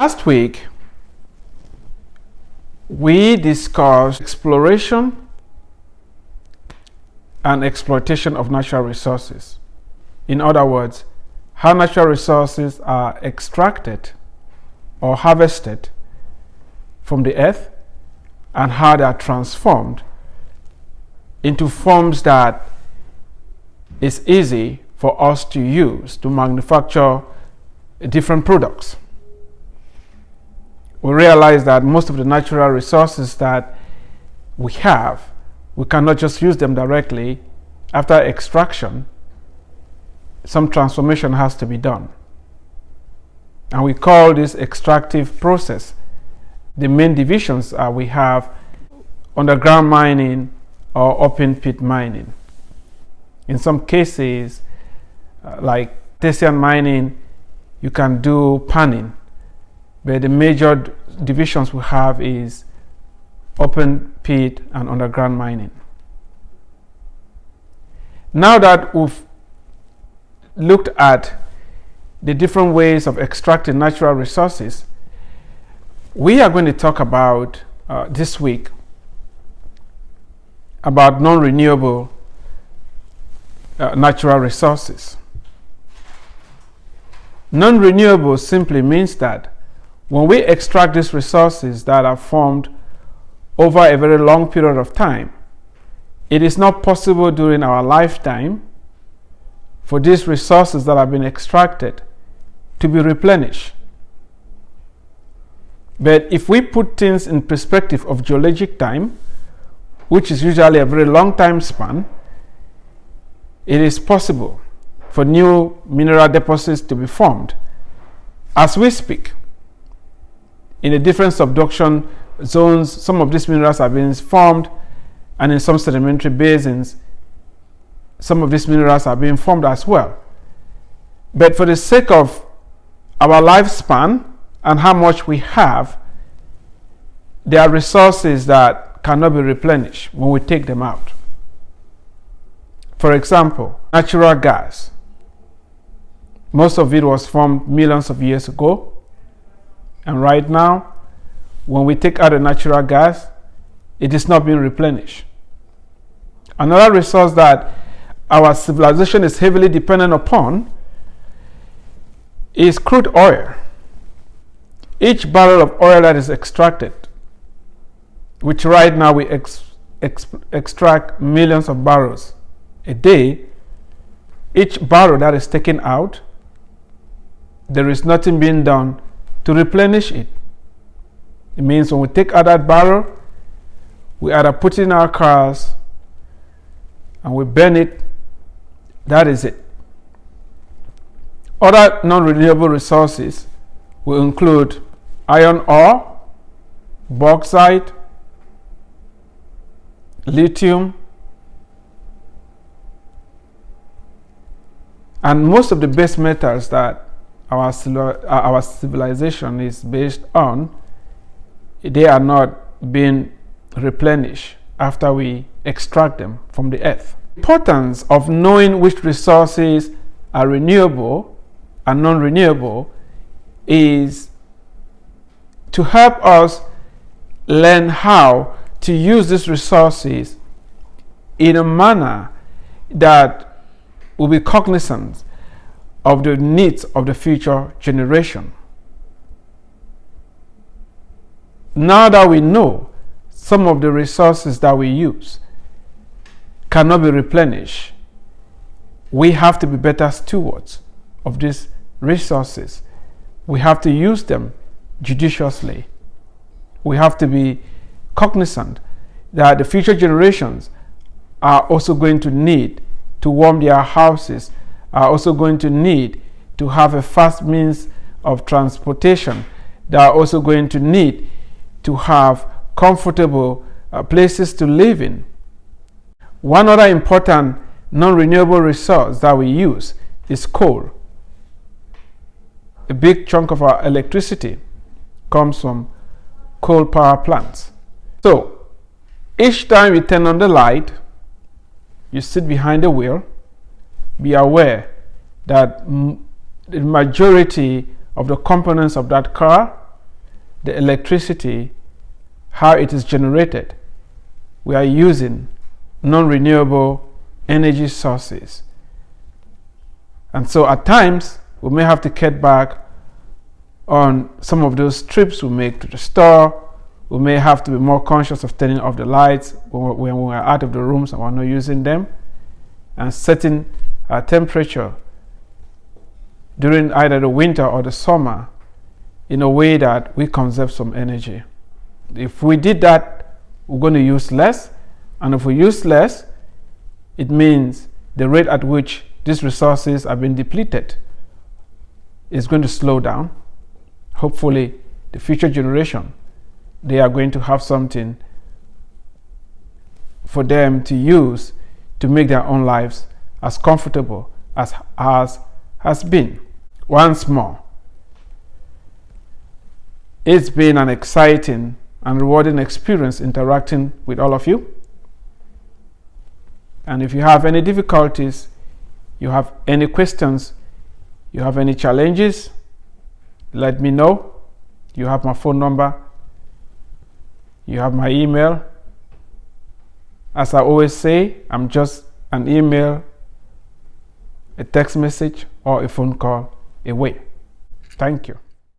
Last week, we discussed exploration and exploitation of natural resources. In other words, how natural resources are extracted or harvested from the earth and how they are transformed into forms that is easy for us to use to manufacture different products. We realize that most of the natural resources that we have, we cannot just use them directly. After extraction, some transformation has to be done. And we call this extractive process. The main divisions we have underground mining or open pit mining. In some cases, like artisan mining, you can do panning. But the major divisions we have is open pit and underground mining. Now that we've looked at the different ways of extracting natural resources, we are going to talk about this week about non-renewable natural resources. Non-renewable simply means that when we extract these resources that are formed over a very long period of time, it is not possible during our lifetime for these resources that have been extracted to be replenished. But if we put things in perspective of geologic time, which is usually a very long time span, it is possible for new mineral deposits to be formed as we speak. In the different subduction zones, some of these minerals are being formed, and in some sedimentary basins, some of these minerals are being formed as well. But for the sake of our lifespan and how much we have, there are resources that cannot be replenished when we take them out. For example, natural gas. Most of it was formed millions of years ago. And right now, when we take out the natural gas, it is not being replenished. Another resource that our civilization is heavily dependent upon is crude oil. Each barrel of oil that is extracted, which right now we extract millions of barrels a day, each barrel that is taken out, there is nothing being done to replenish it. It means when we take out that barrel, we either put it in our cars and we burn it. That is it. Other non-renewable resources will include iron ore, bauxite, lithium, and most of the base metals that our civilization is based on, they are not being replenished after we extract them from the earth. The importance of knowing which resources are renewable and non-renewable is to help us learn how to use these resources in a manner that will be cognizant of the needs of the future generation. Now that we know some of the resources that we use cannot be replenished, we have to be better stewards of these resources. We have to use them judiciously. We have to be cognizant that the future generations are also going to need to warm their houses, are also going to need to have a fast means of transportation. They are also going to need to have comfortable places to live in. One other important non-renewable resource that we use is coal. A big chunk of our electricity comes from coal power plants. So each time you turn on the light, you sit behind the wheel, be aware that the majority of the components of that car the electricity, how it is generated, we are using non-renewable energy sources. And so at times, we may have to cut back on some of those trips we make to the store. We may have to be more conscious of turning off the lights when we're out of the rooms and we're not using them, and setting our temperature during either the winter or the summer in a way that we conserve some energy. If we did that, we're going to use less, and if we use less, it means the rate at which these resources are being depleted is going to slow down. Hopefully, the future generation, they are going to have something for them to use to make their own lives as comfortable as ours has been. Once more, it's been an exciting and rewarding experience interacting with all of you. And if you have any difficulties, you have any questions, you have any challenges, let me know. You have my phone number, you have my email. As I always say, I'm just an email, a text message, or a phone call away. Thank you.